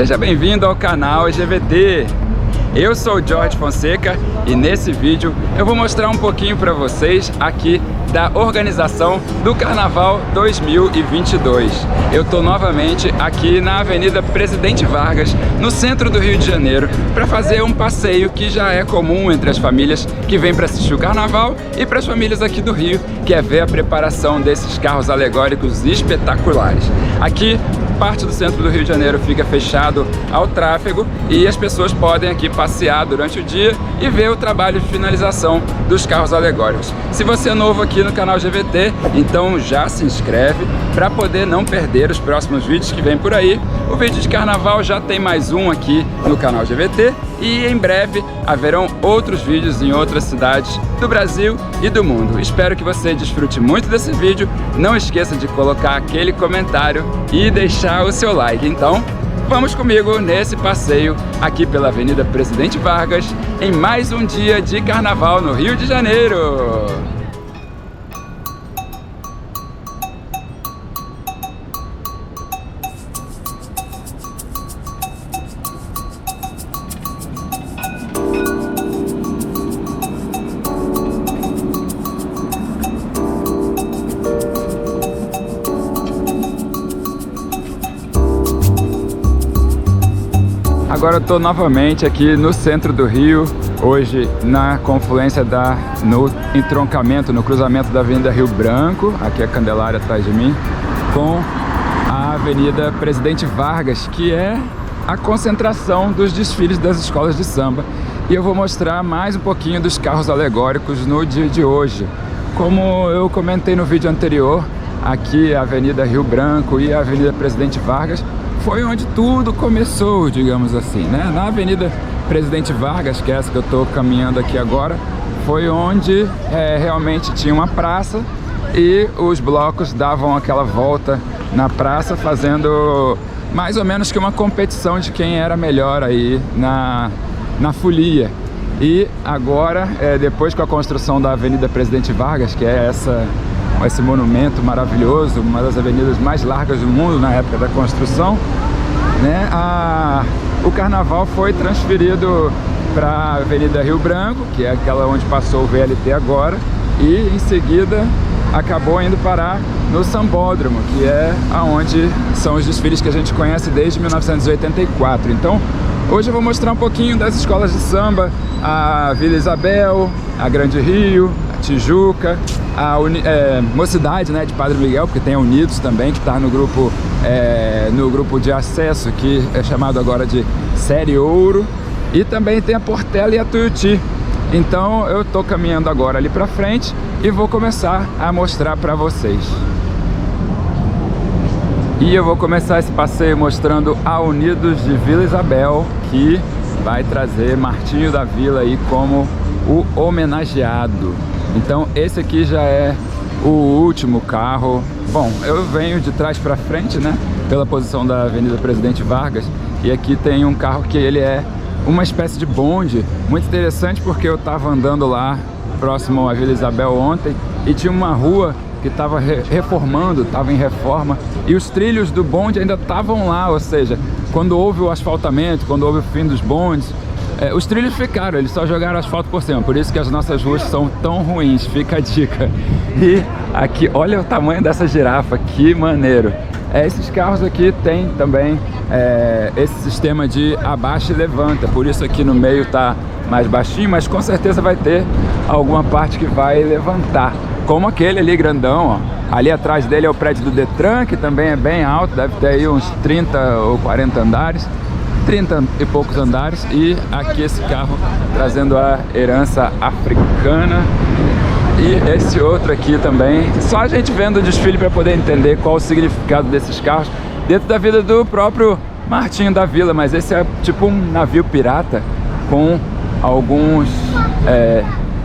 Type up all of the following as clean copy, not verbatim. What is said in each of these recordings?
Seja bem-vindo ao canal GVT. Eu sou o Jorge Fonseca e nesse vídeo eu vou mostrar um pouquinho para vocês aqui da organização do Carnaval 2022. Eu estou novamente aqui na Avenida Presidente Vargas, no centro do Rio de Janeiro, para fazer um passeio que já é comum entre as famílias que vêm para assistir o Carnaval e para as famílias aqui do Rio, que é ver a preparação desses carros alegóricos espetaculares. Aqui, parte do centro do Rio de Janeiro fica fechado ao tráfego e as pessoas podem aqui passear durante o dia e ver o trabalho de finalização dos carros alegóricos. Se você é novo aqui no canal GVT, então já se inscreve para poder não perder os próximos vídeos que vem por aí. O vídeo de carnaval já tem mais um aqui no canal GVT e em breve haverão outros vídeos em outras cidades do Brasil e do mundo. Espero que você desfrute muito desse vídeo. Não esqueça de colocar aquele comentário e deixar o seu like. Então, vamos comigo nesse passeio aqui pela Avenida Presidente Vargas em mais um dia de carnaval no Rio de Janeiro. Agora eu estou novamente aqui no centro do Rio, hoje na confluência no entroncamento, no cruzamento da Avenida Rio Branco, aqui a Candelária atrás de mim, com a Avenida Presidente Vargas, que é a concentração dos desfiles das escolas de samba. E eu vou mostrar mais um pouquinho dos carros alegóricos no dia de hoje. Como eu comentei no vídeo anterior, aqui a Avenida Rio Branco e a Avenida Presidente Vargas foi onde tudo começou, digamos assim, né? Na Avenida Presidente Vargas, que é essa que eu estou caminhando aqui agora, foi onde realmente tinha uma praça e os blocos davam aquela volta na praça, fazendo mais ou menos que uma competição de quem era melhor aí na folia. E agora, depois com a construção da Avenida Presidente Vargas, que é esse monumento maravilhoso, uma das avenidas mais largas do mundo na época da construção, né? O carnaval foi transferido para a Avenida Rio Branco, que é aquela onde passou o VLT agora, e em seguida acabou indo parar no Sambódromo, que é aonde são os desfiles que a gente conhece desde 1984. Então, hoje eu vou mostrar um pouquinho das escolas de samba, a Vila Isabel, a Grande Rio, a Tijuca, a Mocidade, né, de Padre Miguel, porque tem a Unidos também, que está no grupo de acesso, que é chamado agora de Série Ouro, e também tem a Portela e a Tuiuti. Então eu estou caminhando agora ali para frente e vou começar a mostrar para vocês. E eu vou começar esse passeio mostrando a Unidos de Vila Isabel, que vai trazer Martinho da Vila aí como o homenageado. Então esse aqui já é o último carro. Bom, eu venho de trás para frente, né, pela posição da Avenida Presidente Vargas, e aqui tem um carro que ele é uma espécie de bonde, muito interessante, porque eu estava andando lá próximo à Vila Isabel ontem e tinha uma rua que estava reformando, estava em reforma, e os trilhos do bonde ainda estavam lá, ou seja, quando houve o asfaltamento, quando houve o fim dos bondes, os trilhos ficaram, eles só jogaram asfalto por cima, por isso que as nossas ruas são tão ruins, fica a dica. E aqui, olha o tamanho dessa girafa, que maneiro! Esses carros aqui tem também esse sistema de abaixa e levanta, por isso aqui no meio tá mais baixinho, mas com certeza vai ter alguma parte que vai levantar, como aquele ali grandão, ó. Ali atrás dele é o prédio do Detran, que também é bem alto, deve ter aí uns 30 ou 40 andares, 30 e poucos andares, e aqui esse carro trazendo a herança africana. E esse outro aqui também, só a gente vendo o desfile para poder entender qual o significado desses carros dentro da vida do próprio Martinho da Vila, mas esse é tipo um navio pirata com alguns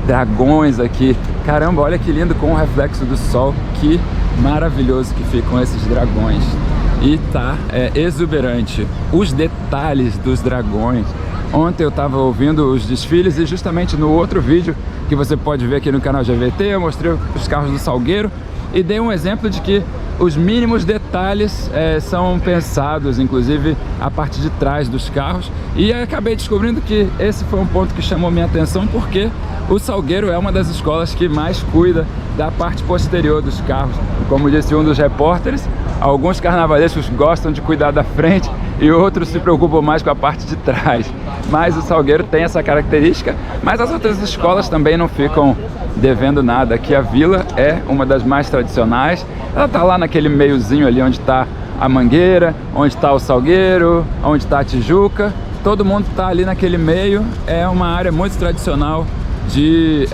dragões aqui. Caramba, olha que lindo, com o reflexo do sol, que maravilhoso que ficam esses dragões. E tá exuberante os detalhes dos dragões. Ontem eu estava ouvindo os desfiles e justamente no outro vídeo que você pode ver aqui no canal GVT eu mostrei os carros do Salgueiro e dei um exemplo de que os mínimos detalhes são pensados, inclusive a parte de trás dos carros, e acabei descobrindo que esse foi um ponto que chamou minha atenção, porque o Salgueiro é uma das escolas que mais cuida da parte posterior dos carros. Como disse um dos repórteres, alguns carnavalescos gostam de cuidar da frente e outros se preocupam mais com a parte de trás. Mas o Salgueiro tem essa característica, mas as outras escolas também não ficam devendo nada. Aqui a Vila é uma das mais tradicionais, ela está lá naquele meiozinho ali onde está a Mangueira, onde está o Salgueiro, onde está a Tijuca, todo mundo está ali naquele meio. É uma área muito tradicional de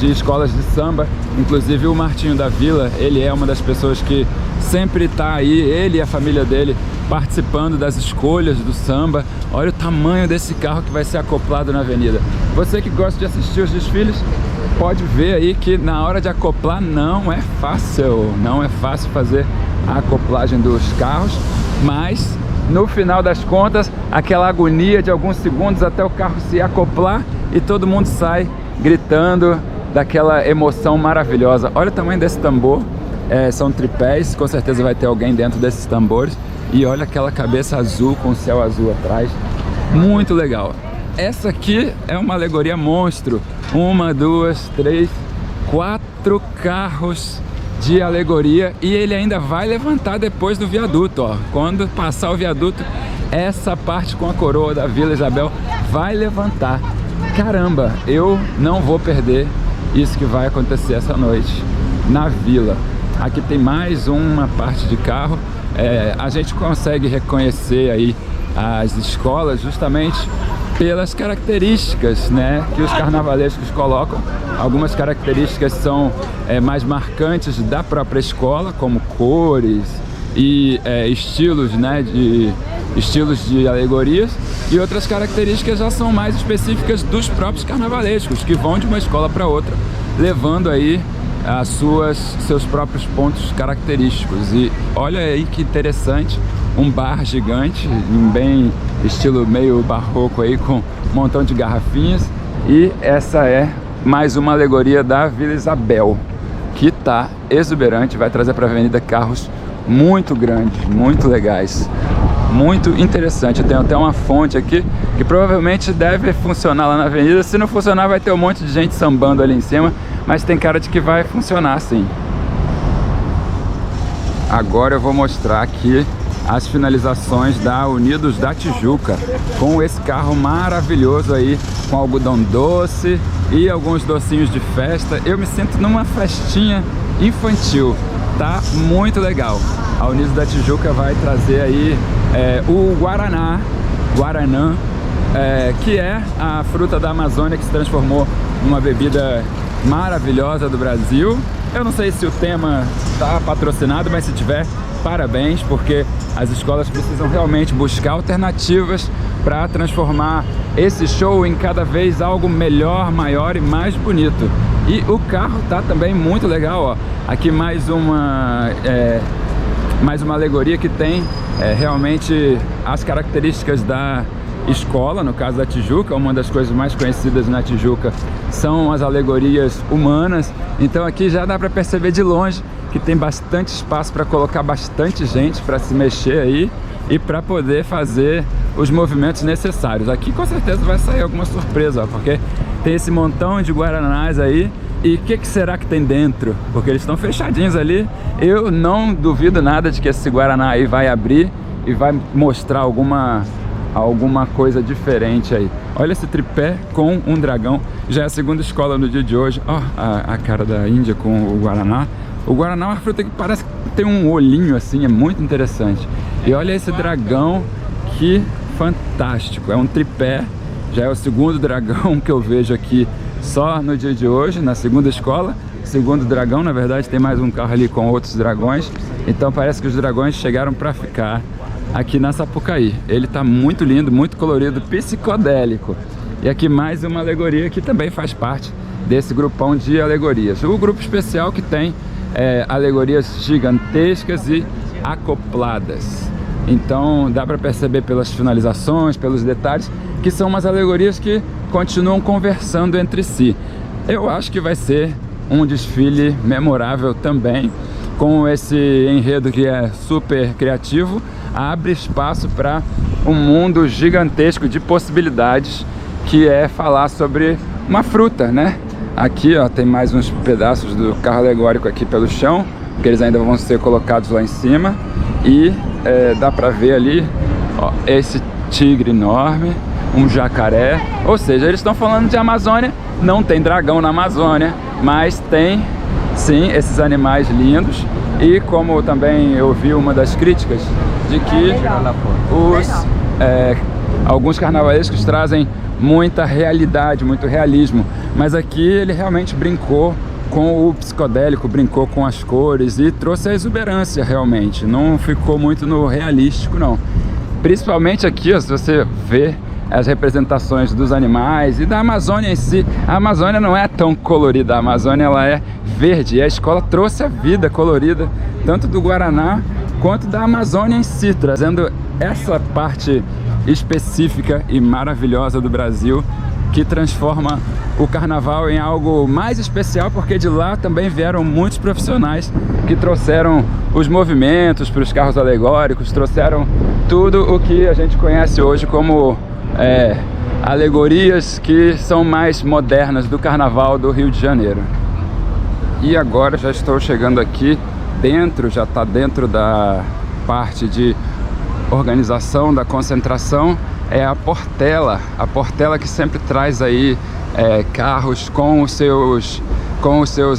escolas de samba. Inclusive o Martinho da Vila, ele é uma das pessoas que sempre está aí, ele e a família dele, participando das escolhas do samba. Olha o tamanho desse carro que vai ser acoplado na avenida. Você que gosta de assistir os desfiles, pode ver aí que na hora de acoplar não é fácil, não é fácil fazer a acoplagem dos carros, mas no final das contas, aquela agonia de alguns segundos até o carro se acoplar e todo mundo sai gritando daquela emoção maravilhosa. Olha o tamanho desse tambor, são tripés, com certeza vai ter alguém dentro desses tambores. E olha aquela cabeça azul com o céu azul atrás, muito legal. Essa aqui é uma alegoria monstro, 1, 2, 3, 4 carros de alegoria, e ele ainda vai levantar depois do viaduto, ó. Quando passar o viaduto, essa parte com a coroa da Vila Isabel vai levantar. Caramba, eu não vou perder isso que vai acontecer essa noite na Vila. Aqui tem mais uma parte de carro. A gente consegue reconhecer aí as escolas justamente pelas características, né, que os carnavalescos colocam. Algumas características são mais marcantes da própria escola, como cores e estilos, né, estilos de alegorias, e outras características já são mais específicas dos próprios carnavalescos, que vão de uma escola para outra, levando aí seus próprios pontos característicos. E olha aí que interessante, um bar gigante, bem estilo meio barroco aí, com um montão de garrafinhas. E essa é mais uma alegoria da Vila Isabel, que tá exuberante, vai trazer para a avenida carros muito grandes, muito legais, muito interessante. Eu tenho até uma fonte aqui que provavelmente deve funcionar lá na avenida. Se não funcionar, vai ter um monte de gente sambando ali em cima, mas tem cara de que vai funcionar sim. Agora eu vou mostrar aqui as finalizações da Unidos da Tijuca, com esse carro maravilhoso aí, com algodão doce e alguns docinhos de festa. Eu me sinto numa festinha infantil, tá muito legal. A Unidos da Tijuca vai trazer aí o Guaraná, que é a fruta da Amazônia que se transformou numa bebida maravilhosa do Brasil. Eu não sei se o tema está patrocinado, mas se tiver, parabéns, porque as escolas precisam realmente buscar alternativas para transformar esse show em cada vez algo melhor, maior e mais bonito. E o carro tá também muito legal, ó. Aqui mais uma alegoria que tem realmente as características da escola. No caso da Tijuca, uma das coisas mais conhecidas na Tijuca são as alegorias humanas. Então aqui já dá para perceber de longe que tem bastante espaço para colocar bastante gente para se mexer aí e para poder fazer os movimentos necessários. Aqui com certeza vai sair alguma surpresa, ó, porque tem esse montão de guaranás aí. E o que será que tem dentro? Porque eles estão fechadinhos ali. Eu não duvido nada de que esse guaraná aí vai abrir e vai mostrar alguma coisa diferente aí. Olha esse tripé com um dragão. Já é a segunda escola no dia de hoje. Ó, a cara da Índia com o guaraná. O guaraná é uma fruta que parece que tem um olhinho assim, é muito interessante. E olha esse dragão, que fantástico. É um tripé, já é o segundo dragão que eu vejo aqui só no dia de hoje, na segunda escola. Segundo dragão, na verdade tem mais um carro ali com outros dragões. Então parece que os dragões chegaram para ficar aqui na Sapucaí. Ele tá muito lindo, muito colorido, psicodélico. E aqui mais uma alegoria que também faz parte desse grupão de alegorias. O grupo especial que tem alegorias gigantescas e acopladas. Então dá para perceber pelas finalizações, pelos detalhes, que são umas alegorias que continuam conversando entre si. Eu acho que vai ser um desfile memorável também, com esse enredo que é super criativo, abre espaço para um mundo gigantesco de possibilidades, que é falar sobre uma fruta, né? Aqui, ó, tem mais uns pedaços do carro alegórico aqui pelo chão, que eles ainda vão ser colocados lá em cima, e dá para ver ali, ó, esse tigre enorme, um jacaré, ou seja, eles estão falando de Amazônia. Não tem dragão na Amazônia, mas tem sim esses animais lindos. E como também eu vi uma das críticas de que alguns carnavalescos trazem muita realidade, muito realismo, mas aqui ele realmente brincou com o psicodélico, brincou com as cores e trouxe a exuberância realmente, não ficou muito no realístico não. Principalmente aqui, ó, se você vê as representações dos animais e da Amazônia em si. A Amazônia não é tão colorida, a Amazônia ela é verde, e a escola trouxe a vida colorida tanto do Guaraná quanto da Amazônia em si, trazendo essa parte específica e maravilhosa do Brasil, que transforma o carnaval em algo mais especial, porque de lá também vieram muitos profissionais que trouxeram os movimentos para os carros alegóricos, trouxeram tudo o que a gente conhece hoje como alegorias que são mais modernas do Carnaval do Rio de Janeiro. E agora já estou chegando aqui dentro, já está dentro da parte de organização da concentração, é a Portela que sempre traz aí carros com os seus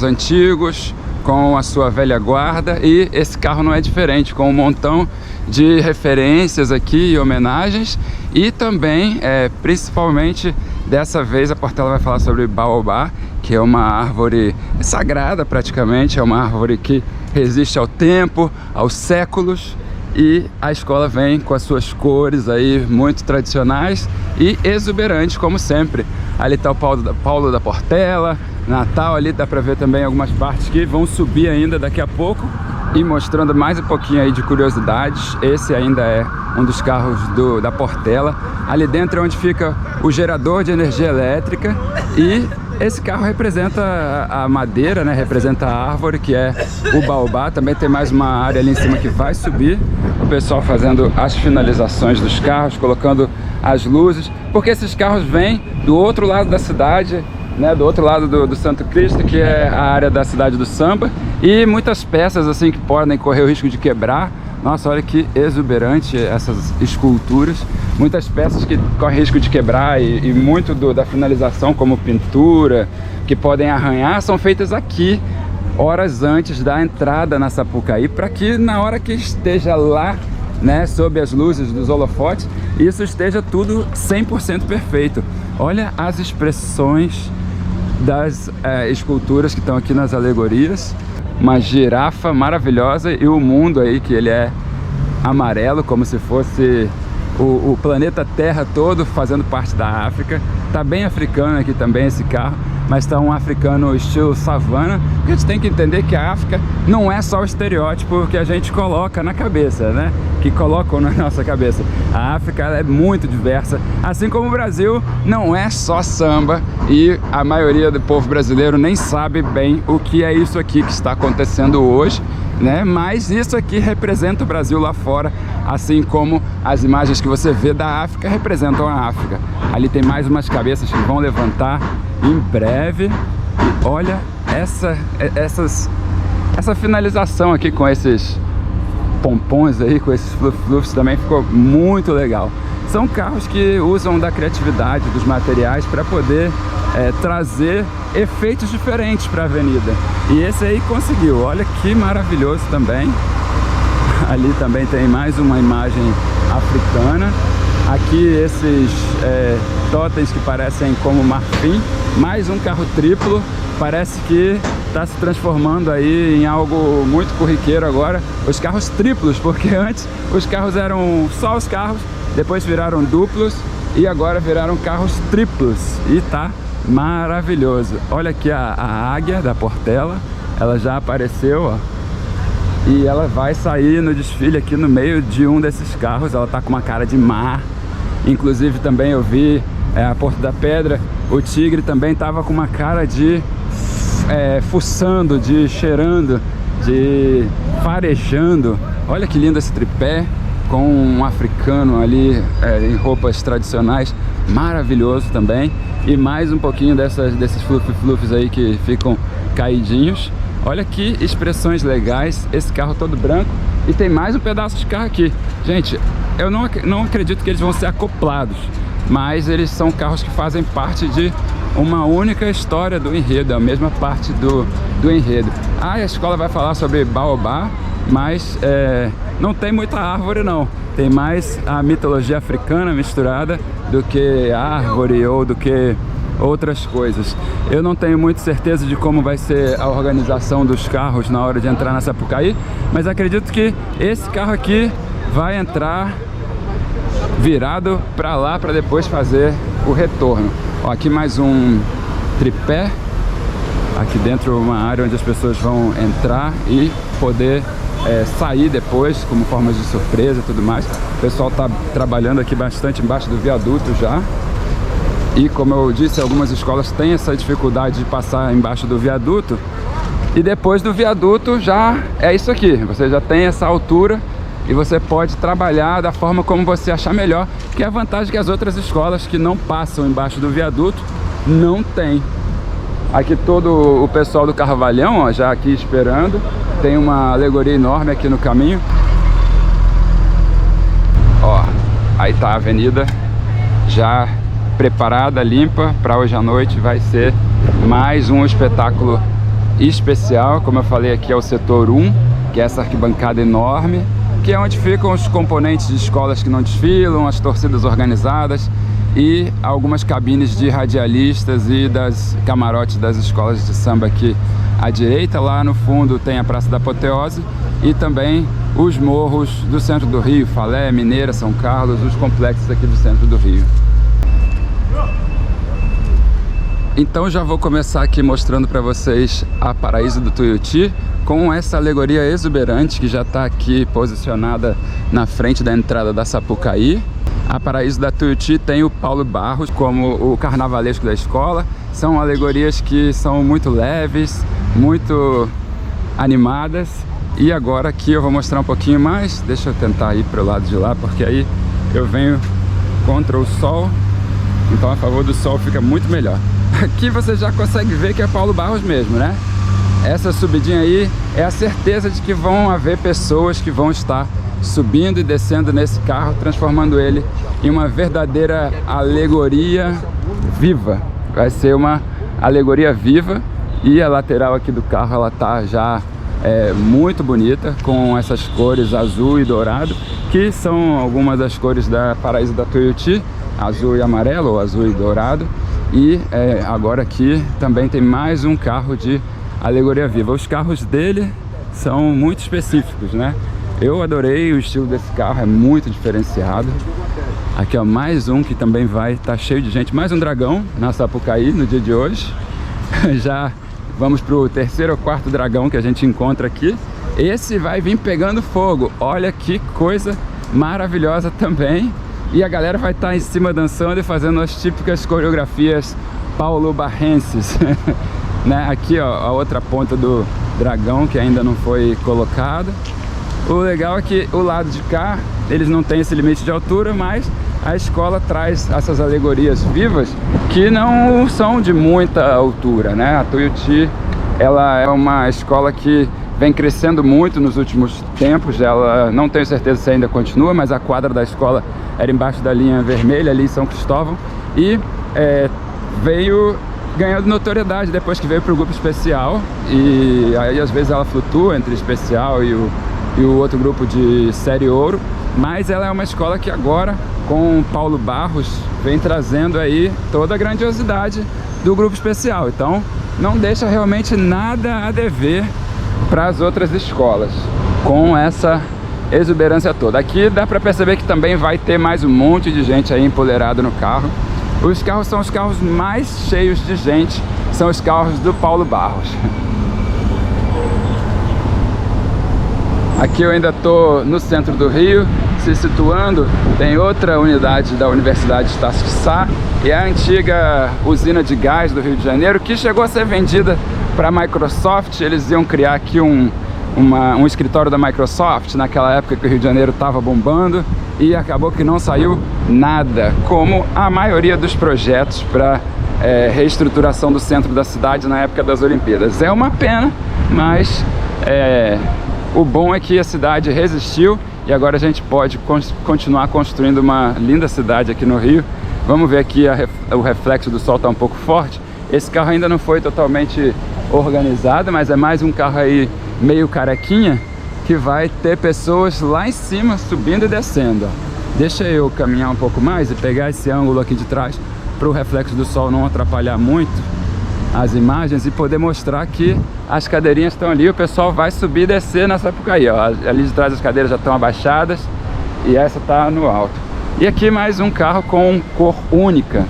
antigos, com a sua velha guarda, e esse carro não é diferente, com um montão de referências aqui e homenagens, e também, principalmente dessa vez, a Portela vai falar sobre baobá, que é uma árvore sagrada praticamente, é uma árvore que resiste ao tempo, aos séculos, e a escola vem com as suas cores aí muito tradicionais e exuberantes, como sempre. Ali está o Paulo da Portela, Natal, ali dá para ver também algumas partes que vão subir ainda daqui a pouco. E mostrando mais um pouquinho aí de curiosidades, esse ainda é um dos carros da Portela. Ali dentro é onde fica o gerador de energia elétrica, e esse carro representa a madeira, né? Representa a árvore, que é o baobá. Também tem mais uma área ali em cima que vai subir. O pessoal fazendo as finalizações dos carros, colocando as luzes, porque esses carros vêm do outro lado da cidade, né, do outro lado do Santo Cristo, que é a área da cidade do samba, e muitas peças assim que podem correr o risco de quebrar. Nossa, olha que exuberante essas esculturas, muitas peças que correm risco de quebrar, e muito da finalização, como pintura, que podem arranhar, são feitas aqui horas antes da entrada na Sapucaí, para que na hora que esteja lá, né, sob as luzes dos holofotes, isso esteja tudo 100% perfeito. Olha as expressões das esculturas que estão aqui nas alegorias. Uma girafa maravilhosa, e o mundo aí, que ele é amarelo, como se fosse o planeta Terra todo fazendo parte da África. Tá bem africano aqui também esse carro, mas tá um africano estilo savana, porque a gente tem que entender que a África não é só o estereótipo que a gente coloca na cabeça, né? Que colocam na nossa cabeça. A África ela é muito diversa, assim como o Brasil não é só samba, e a maioria do povo brasileiro nem sabe bem o que é isso aqui que está acontecendo hoje, né? Mas isso aqui representa o Brasil lá fora, assim como as imagens que você vê da África representam a África. Ali tem mais umas cabeças que vão levantar em breve. E olha essa finalização aqui com esses pompons aí, com esses fluffs também ficou muito legal. São carros que usam da criatividade dos materiais para poder trazer efeitos diferentes para a avenida. E esse aí conseguiu, olha que maravilhoso também. Ali também tem mais uma imagem africana. Aqui esses totens que parecem como marfim, mais um carro triplo, parece que está se transformando aí em algo muito corriqueiro agora, os carros triplos, porque antes os carros eram só os carros, depois viraram duplos e agora viraram carros triplos, e tá maravilhoso. Olha aqui a águia da Portela, ela já apareceu, ó, e ela vai sair no desfile aqui no meio de um desses carros. Ela tá com uma cara de mar. Inclusive também eu vi a Porto da Pedra, o tigre também tava com uma cara de fuçando, de cheirando, de farejando. Olha que lindo esse tripé com um africano ali em roupas tradicionais, maravilhoso também. E mais um pouquinho desses fluff-fluffs aí que ficam caidinhos. Olha que expressões legais, esse carro todo branco. E tem mais um pedaço de carro aqui. Gente, eu não acredito que eles vão ser acoplados, mas eles são carros que fazem parte de uma única história do enredo, a mesma parte do enredo. A escola vai falar sobre baobá, mas não tem muita árvore não. Tem mais a mitologia africana misturada do que árvore ou do que outras coisas. Eu não tenho muita certeza de como vai ser a organização dos carros na hora de entrar na Sapucaí, mas acredito que esse carro aqui vai entrar virado para lá para depois fazer o retorno. Ó, aqui mais um tripé, aqui dentro uma área onde as pessoas vão entrar e poder sair depois como forma de surpresa e tudo mais. O pessoal está trabalhando aqui bastante embaixo do viaduto já. E como eu disse, algumas escolas têm essa dificuldade de passar embaixo do viaduto. E depois do viaduto já é isso aqui. Você já tem essa altura e você pode trabalhar da forma como você achar melhor. Que é a vantagem que as outras escolas que não passam embaixo do viaduto não têm. Aqui todo o pessoal do Carvalhão, ó, já aqui esperando. Tem uma alegoria enorme aqui no caminho. Ó, aí tá a avenida já preparada, limpa para hoje à noite. Vai ser mais um espetáculo especial. Como eu falei, aqui é o setor 1, que é essa arquibancada enorme, que é onde ficam os componentes de escolas que não desfilam, as torcidas organizadas e algumas cabines de radialistas e das camarotes das escolas de samba aqui à direita. Lá no fundo tem a Praça da Apoteose e também os morros do centro do Rio, Falé, Mineira, São Carlos, os complexos aqui do centro do Rio. Então já vou começar aqui mostrando para vocês a Paraíso do Tuiuti, com essa alegoria exuberante que já está aqui posicionada na frente da entrada da Sapucaí. A Paraíso da Tuiuti tem o Paulo Barros como o carnavalesco da escola. São alegorias que são muito leves, muito animadas. E agora aqui eu vou mostrar um pouquinho mais. Deixa eu tentar ir para o lado de lá, porque aí eu venho contra o sol. Então a favor do sol fica muito melhor. Aqui você já consegue ver que é Paulo Barros mesmo, né? Essa subidinha aí é a certeza de que vão haver pessoas que vão estar subindo e descendo nesse carro, transformando ele em uma verdadeira alegoria viva. Vai ser uma alegoria viva. E a lateral aqui do carro, ela tá já muito bonita, com essas cores azul e dourado, que são algumas das cores da Paraíso da Tuiuti, azul e amarelo, ou azul e dourado. E agora aqui também tem mais um carro de alegoria viva. Os carros dele são muito específicos, né? Eu adorei o estilo desse carro, é muito diferenciado. Aqui ó, mais um que também vai estar cheio de gente, mais um dragão na Sapucaí no dia de hoje. Já vamos para o terceiro ou quarto dragão que a gente encontra aqui. Esse vai vir pegando fogo, olha que coisa maravilhosa também. E a galera vai estar em cima dançando e fazendo as típicas coreografias paulo-barrenses. Né? Aqui ó, a outra ponta do dragão que ainda não foi colocada. O legal é que o lado de cá, eles não têm esse limite de altura, mas a escola traz essas alegorias vivas que não são de muita altura, né? A Tuiuti, ela é uma escola que vem crescendo muito nos últimos tempos. Ela, não tenho certeza se ainda continua, mas a quadra da escola era embaixo da linha vermelha, ali em São Cristóvão, e veio ganhando notoriedade depois que veio para o grupo especial. E aí às vezes ela flutua entre especial e o outro grupo de série ouro, mas ela é uma escola que agora, com o Paulo Barros, vem trazendo aí toda a grandiosidade do grupo especial. Então não deixa realmente nada a dever para as outras escolas, com essa exuberância toda. Aqui dá para perceber que também vai ter mais um monte de gente aí empoleirado no carro. Os carros são os carros mais cheios de gente, são os carros do Paulo Barros. Aqui eu ainda estou no centro do Rio, se situando. Tem outra unidade da Universidade de Estácio de Sá, e é a antiga usina de gás do Rio de Janeiro, que chegou a ser vendida para a Microsoft. Eles iam criar aqui um escritório da Microsoft naquela época que o Rio de Janeiro estava bombando, e acabou que não saiu nada, como a maioria dos projetos para reestruturação do centro da cidade na época das Olimpíadas. É uma pena, mas o bom é que a cidade resistiu e agora a gente pode continuar construindo uma linda cidade aqui no Rio. Vamos ver aqui, o reflexo do sol está um pouco forte. Esse carro ainda não foi totalmente organizado, mas é mais um carro aí meio carequinha, que vai ter pessoas lá em cima subindo e descendo. Deixa eu caminhar um pouco mais e pegar esse ângulo aqui de trás para o reflexo do sol não atrapalhar muito as imagens e poder mostrar que as cadeirinhas estão ali. O pessoal vai subir e descer nessa época aí, ó. Ali de trás as cadeiras já estão abaixadas e essa está no alto. E aqui mais um carro com cor única,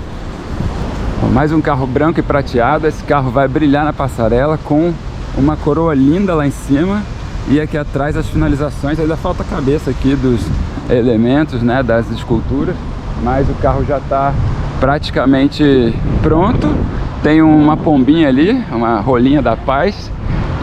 mais um carro branco e prateado. Esse carro vai brilhar na passarela com uma coroa linda lá em cima, e aqui atrás as finalizações. Ainda falta a cabeça aqui dos elementos, né, das esculturas, mas o carro já está praticamente pronto. Tem uma pombinha ali, uma rolinha da paz,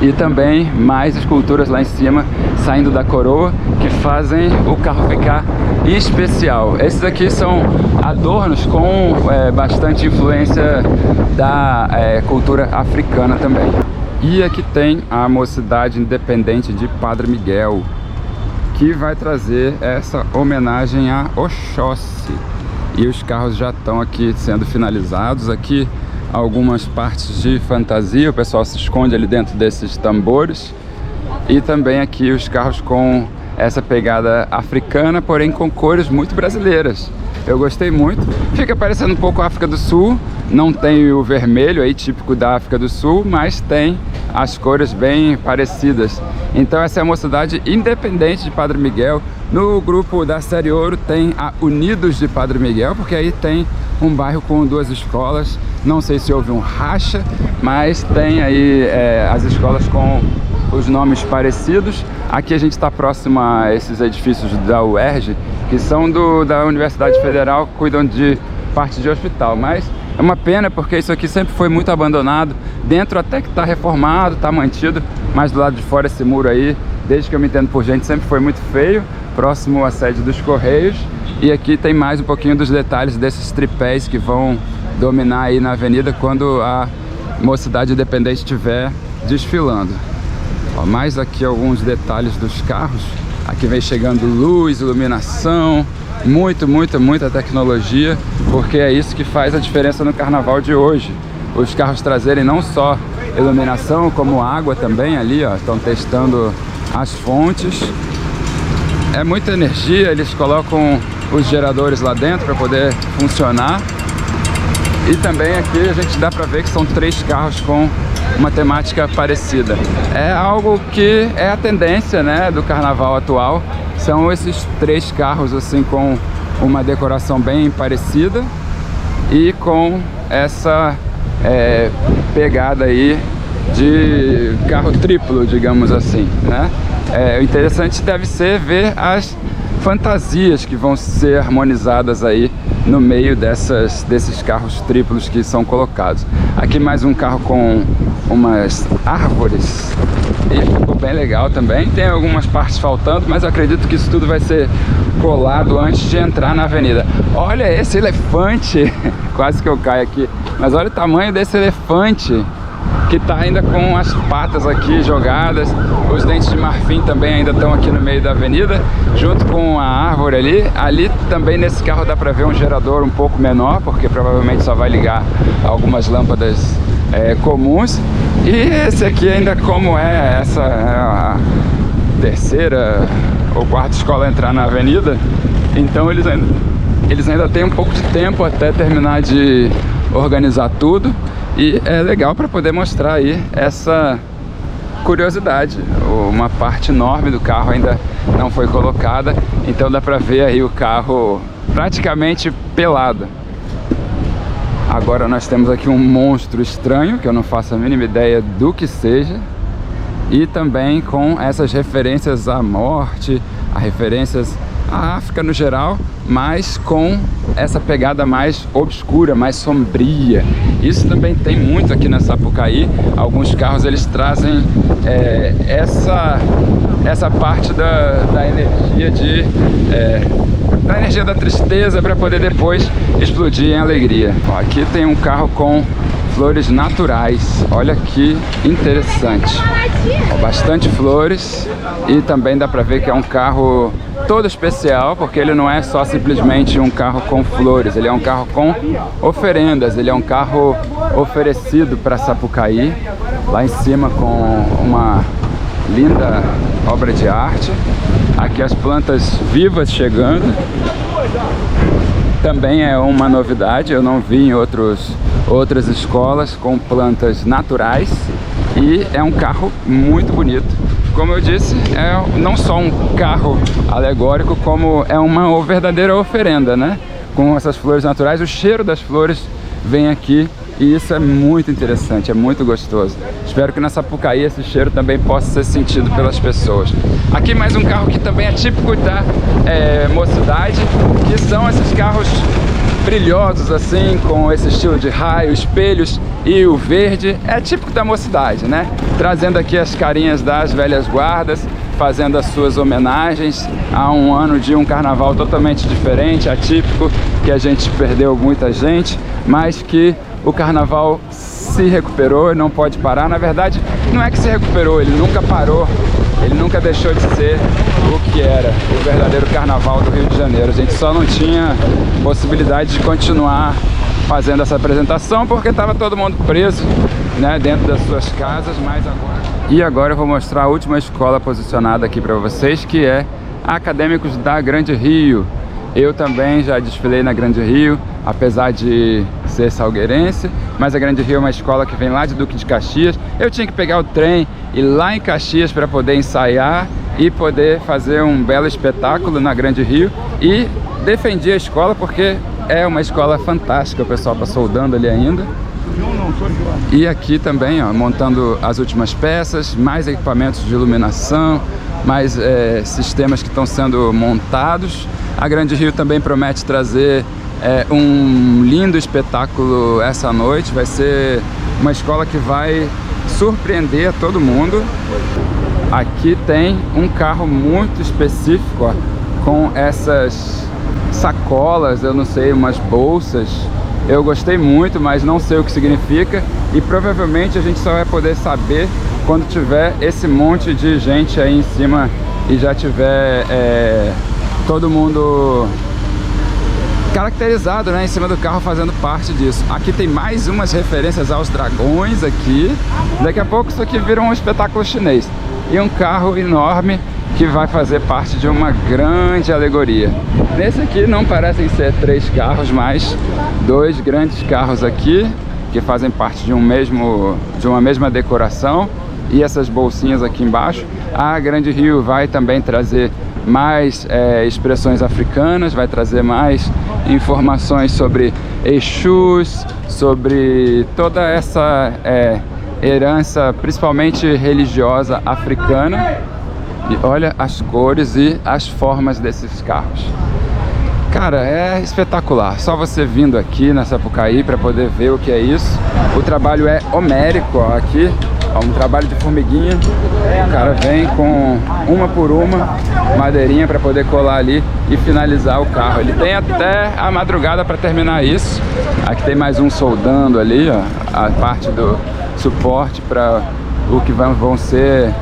e também mais esculturas lá em cima saindo da coroa, que fazem o carro ficar especial. Esses aqui são adornos com bastante influência da cultura africana também. E aqui tem a Mocidade Independente de Padre Miguel, que vai trazer essa homenagem a Oxóssi. E os carros já estão aqui sendo finalizados. Aqui algumas partes de fantasia, o pessoal se esconde ali dentro desses tambores. E também aqui os carros com essa pegada africana, porém com cores muito brasileiras. Eu gostei muito. Fica parecendo um pouco a África do Sul. Não tem o vermelho aí típico da África do Sul, mas tem as cores bem parecidas. Então essa é a Mocidade Independente de Padre Miguel. No grupo da Série Ouro tem a Unidos de Padre Miguel, porque aí tem um bairro com duas escolas. Não sei se houve um racha, mas tem aí as escolas com os nomes parecidos. Aqui a gente está próximo a esses edifícios da UERJ, que são da Universidade Federal, cuidam de parte de hospital, mas é uma pena porque isso aqui sempre foi muito abandonado. Dentro até que está reformado, está mantido, mas do lado de fora esse muro aí, desde que eu me entendo por gente, sempre foi muito feio, próximo à sede dos Correios. E aqui tem mais um pouquinho dos detalhes desses tripés que vão dominar aí na avenida quando a Mocidade Independente estiver desfilando. Ó, mais aqui alguns detalhes dos carros. Aqui vem chegando luz, iluminação, muita tecnologia, porque é isso que faz a diferença no carnaval de hoje. Os carros trazerem não só iluminação, como água também ali, ó, estão testando as fontes. É muita energia, eles colocam os geradores lá dentro para poder funcionar. E também aqui a gente dá para ver que são 3 carros com uma temática parecida. É algo que é a tendência, né, do carnaval atual. São esses 3 carros assim com uma decoração bem parecida e com essa pegada aí de carro triplo, digamos assim, né? O interessante deve ser ver as fantasias que vão ser harmonizadas aí no meio desses carros triplos que são colocados. Aqui mais um carro com umas árvores e ficou bem legal também. Tem algumas partes faltando, mas eu acredito que isso tudo vai ser colado antes de entrar na avenida. Olha esse elefante, quase que eu caio aqui, mas olha o tamanho desse elefante, que está ainda com as patas aqui jogadas. Os dentes de marfim também ainda estão aqui no meio da avenida, junto com a árvore ali. Ali também nesse carro dá para ver um gerador um pouco menor, porque provavelmente só vai ligar algumas lâmpadas comuns. E esse aqui ainda, como essa é a terceira ou quarta escola a entrar na avenida, então eles ainda têm um pouco de tempo até terminar de organizar tudo. E é legal para poder mostrar aí essa curiosidade. Uma parte enorme do carro ainda não foi colocada, então dá para ver aí o carro praticamente pelado. Agora nós temos aqui um monstro estranho, que eu não faço a mínima ideia do que seja, e também com essas referências à morte, a referências a África no geral, mas com essa pegada mais obscura, mais sombria. Isso também tem muito aqui na Sapucaí. Alguns carros eles trazem essa parte da energia da energia da tristeza para poder depois explodir em alegria. Ó, aqui tem um carro com flores naturais. Olha que interessante. Ó, bastante flores e também dá para ver que é um carro todo especial, porque ele não é só simplesmente um carro com flores, ele é um carro com oferendas, ele é um carro oferecido para Sapucaí, lá em cima com uma linda obra de arte. Aqui as plantas vivas chegando, também é uma novidade, eu não vi em outras escolas com plantas naturais, e é um carro muito bonito. Como eu disse, é não só um carro alegórico, como é uma verdadeira oferenda, né? Com essas flores naturais, o cheiro das flores vem aqui e isso é muito interessante, é muito gostoso. Espero que na Sapucaí esse cheiro também possa ser sentido pelas pessoas. Aqui mais um carro que também é típico da mocidade, que são esses carros brilhosos assim, com esse estilo de raio, espelhos, e o verde é típico da mocidade, né? Trazendo aqui as carinhas das velhas guardas, fazendo as suas homenagens a um ano de um carnaval totalmente diferente, atípico, que a gente perdeu muita gente, mas que o carnaval se recuperou e não pode parar. Na verdade, não é que se recuperou, ele nunca parou, ele nunca deixou de ser o que era o verdadeiro carnaval do Rio de Janeiro. A gente só não tinha possibilidade de continuar fazendo essa apresentação porque estava todo mundo preso, né, dentro das suas casas, mas agora... E agora eu vou mostrar a última escola posicionada aqui para vocês, que é Acadêmicos da Grande Rio. Eu também já desfilei na Grande Rio, apesar de ser salgueirense, mas a Grande Rio é uma escola que vem lá de Duque de Caxias. Eu tinha que pegar o trem e ir lá em Caxias para poder ensaiar e poder fazer um belo espetáculo na Grande Rio, e defendi a escola porque é uma escola fantástica. O pessoal está soldando ali ainda. E aqui também, ó, montando as últimas peças, mais equipamentos de iluminação, mais sistemas que estão sendo montados. A Grande Rio também promete trazer um lindo espetáculo essa noite. Vai ser uma escola que vai surpreender a todo mundo. Aqui tem um carro muito específico, ó, com essas sacolas, eu não sei, umas bolsas. Eu gostei muito, mas não sei o que significa, e provavelmente a gente só vai poder saber quando tiver esse monte de gente aí em cima e já tiver todo mundo caracterizado, né, em cima do carro, fazendo parte disso. Aqui tem mais umas referências aos dragões aqui. Daqui a pouco isso aqui vira um espetáculo chinês. E um carro enorme que vai fazer parte de uma grande alegoria. Nesse aqui não parecem ser 3 carros, mas 2 grandes carros aqui, que fazem parte de uma mesma decoração, e essas bolsinhas aqui embaixo. A Grande Rio vai também trazer mais expressões africanas, vai trazer mais informações sobre Exus, sobre toda essa herança, principalmente religiosa africana. E olha as cores e as formas desses carros. Cara, é espetacular. Só você vindo aqui na Sapucaí para poder ver o que é isso. O trabalho é homérico, ó, aqui. Ó, um trabalho de formiguinha. O cara vem com uma por uma madeirinha para poder colar ali e finalizar o carro. Ele tem até a madrugada para terminar isso. Aqui tem mais um soldando ali, ó, a parte do suporte para o que vão ser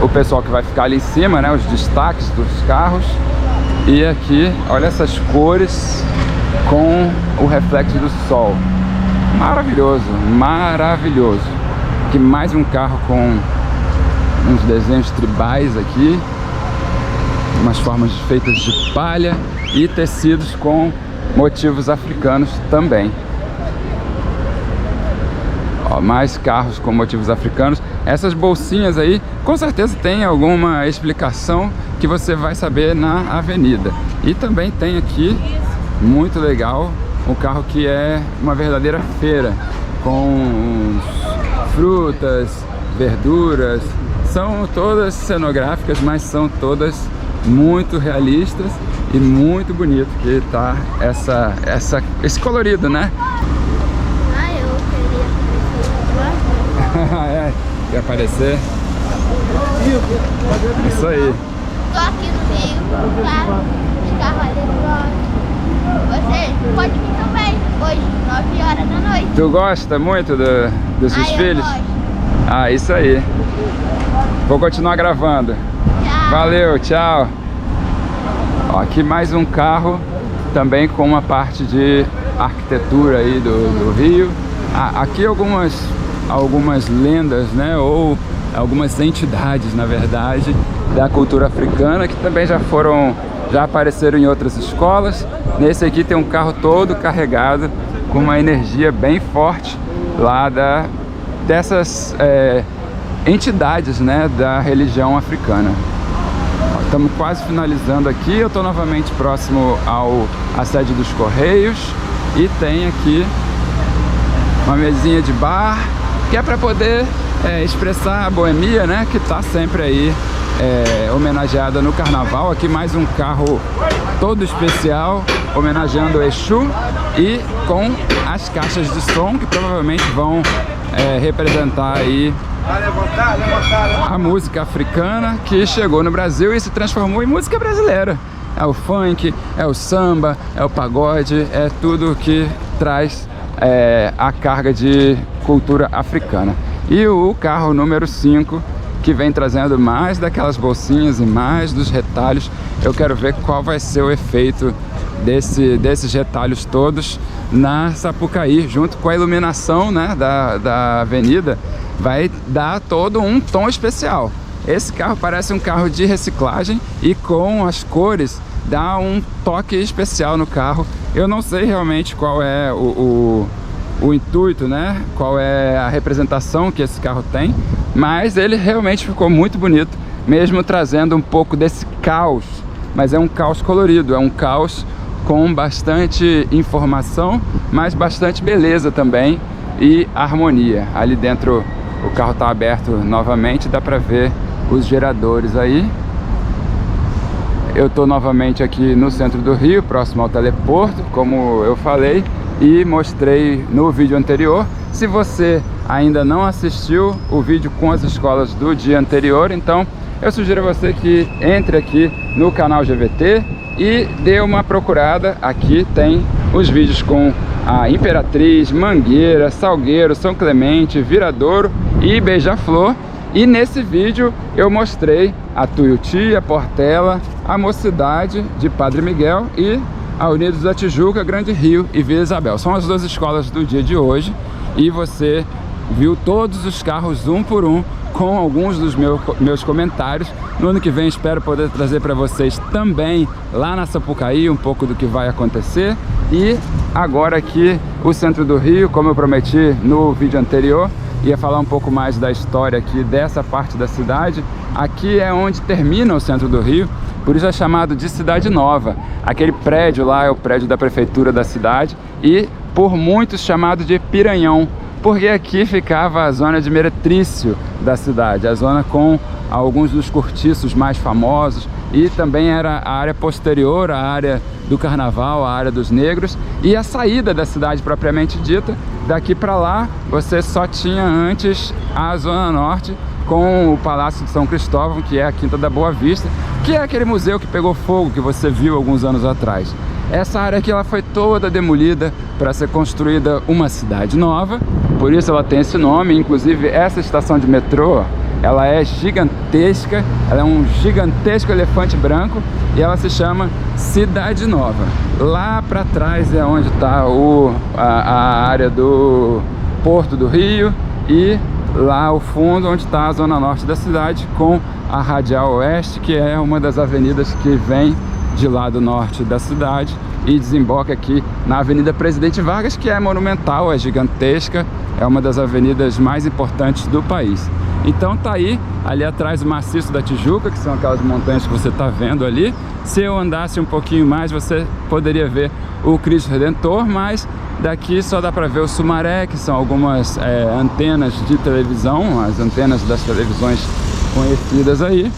o pessoal que vai ficar ali em cima, né, os destaques dos carros. E aqui, olha essas cores com o reflexo do sol. Maravilhoso, maravilhoso. Aqui mais um carro com uns desenhos tribais aqui, umas formas feitas de palha e tecidos com motivos africanos também. Ó, mais carros com motivos africanos. Essas bolsinhas aí, com certeza tem alguma explicação que você vai saber na avenida. E também tem aqui, muito legal, um carro que é uma verdadeira feira, com frutas, verduras. São todas cenográficas, mas são todas muito realistas e muito bonito que tá esse colorido, né? Ah, eu queria aparecer. É, quer aparecer? Isso aí. Tô aqui no Rio, tá? Os carros ali do lado. Você pode vir também, hoje, 9 horas da noite. Tu gosta muito dos desfiles? Ah, isso aí. Vou continuar gravando. Tchau. Valeu, tchau. Ó, aqui mais um carro também com uma parte de arquitetura aí do Rio. Aqui algumas lendas, né, ou algumas entidades, na verdade, da cultura africana que também já apareceram em outras escolas. Nesse aqui tem um carro todo carregado com uma energia bem forte lá dessas entidades, né, da religião africana. Estamos quase finalizando aqui. Eu estou novamente próximo à sede dos Correios e tem aqui uma mesinha de bar que é para poder expressar a boemia, né, que está sempre aí homenageada no carnaval. Aqui mais um carro todo especial homenageando o Exu e com as caixas de som que provavelmente vão representar aí a música africana que chegou no Brasil e se transformou em música brasileira. É o funk, é o samba, é o pagode, é tudo que traz a carga de cultura africana. E o carro número 5, que vem trazendo mais daquelas bolsinhas e mais dos retalhos. Eu quero ver qual vai ser o efeito desses retalhos todos na Sapucaí, junto com a iluminação, né, da avenida. Vai dar todo um tom especial. Esse carro parece um carro de reciclagem e com as cores dá um toque especial no carro. Eu não sei realmente qual é o intuito, né? Qual é a representação que esse carro tem, mas ele realmente ficou muito bonito, mesmo trazendo um pouco desse caos. Mas é um caos colorido, é um caos com bastante informação, mas bastante beleza também e harmonia. Ali dentro o carro está aberto novamente, dá para ver os geradores aí. Eu estou novamente aqui no centro do Rio, próximo ao teleporto, como eu falei e mostrei no vídeo anterior. Se você ainda não assistiu o vídeo com as escolas do dia anterior, então eu sugiro a você que entre aqui no canal GVT e dê uma procurada. Aqui tem os vídeos com a Imperatriz, Mangueira, Salgueiro, São Clemente, Viradouro e Beija-Flor. E nesse vídeo eu mostrei a Tuiuti, a Portela, a Mocidade de Padre Miguel e a Unidos da Tijuca, Grande Rio e Vila Isabel. São as duas escolas do dia de hoje e você viu todos os carros um por um com alguns dos meus comentários. No ano que vem espero poder trazer para vocês também lá na Sapucaí um pouco do que vai acontecer. E agora aqui o centro do Rio, como eu prometi no vídeo anterior, ia falar um pouco mais da história aqui dessa parte da cidade. Aqui é onde termina o centro do Rio, por isso é chamado de Cidade Nova. Aquele prédio lá é o prédio da prefeitura da cidade e por muitos chamado de Piranhão, porque aqui ficava a zona de meretrício da cidade, a zona com alguns dos cortiços mais famosos, e também era a área posterior, a área do carnaval, a área dos negros, e a saída da cidade propriamente dita. Daqui para lá você só tinha antes a zona norte com o Palácio de São Cristóvão, que é a Quinta da Boa Vista, que é aquele museu que pegou fogo que você viu alguns anos atrás. Essa área aqui ela foi toda demolida para ser construída uma cidade nova, por isso ela tem esse nome. Inclusive essa estação de metrô, ela é gigantesca, ela é um gigantesco elefante branco e ela se chama Cidade Nova. Lá para trás é onde está a área do Porto do Rio e lá ao fundo onde está a zona norte da cidade com a Radial Oeste, que é uma das avenidas que vem de lado norte da cidade e desemboca aqui na Avenida Presidente Vargas, que é monumental, é gigantesca, é uma das avenidas mais importantes do país. Então tá aí, ali atrás o Maciço da Tijuca, que são aquelas montanhas que você tá vendo ali. Se eu andasse um pouquinho mais, você poderia ver o Cristo Redentor, mas daqui só dá para ver o Sumaré, que são algumas antenas de televisão, as antenas das televisões conhecidas aí.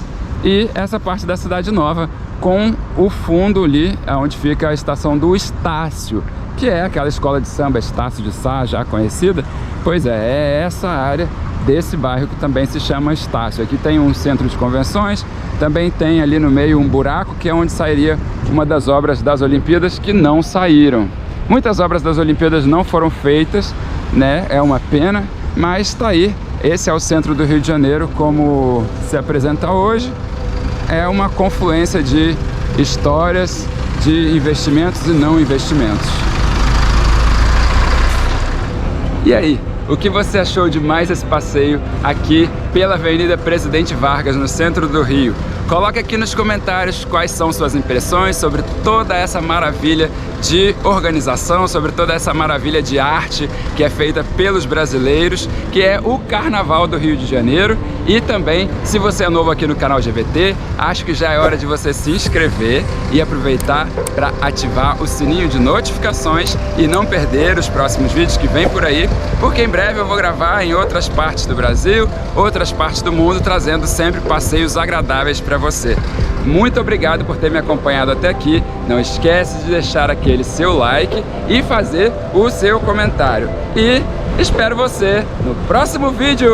e essa parte da Cidade Nova com o fundo ali, onde fica a estação do Estácio, que é aquela escola de samba Estácio de Sá, já conhecida. Pois é essa área desse bairro que também se chama Estácio. Aqui tem um centro de convenções, também tem ali no meio um buraco, que é onde sairia uma das obras das Olimpíadas que não saíram. Muitas obras das Olimpíadas não foram feitas, né? É uma pena, mas está aí. Esse é o centro do Rio de Janeiro como se apresenta hoje. É uma confluência de histórias, de investimentos e não investimentos. E aí, o que você achou de mais esse passeio aqui pela Avenida Presidente Vargas, no centro do Rio? Coloque aqui nos comentários quais são suas impressões sobre toda essa maravilha de organização, sobre toda essa maravilha de arte que é feita pelos brasileiros, que é o Carnaval do Rio de Janeiro. E também, se você é novo aqui no canal GVT, acho que já é hora de você se inscrever e aproveitar para ativar o sininho de notificações e não perder os próximos vídeos que vem por aí, porque em breve eu vou gravar em outras partes do Brasil, outras partes do mundo, trazendo sempre passeios agradáveis para você. Muito obrigado por ter me acompanhado até aqui. Não esquece de deixar aquele seu like e fazer o seu comentário. E espero você no próximo vídeo!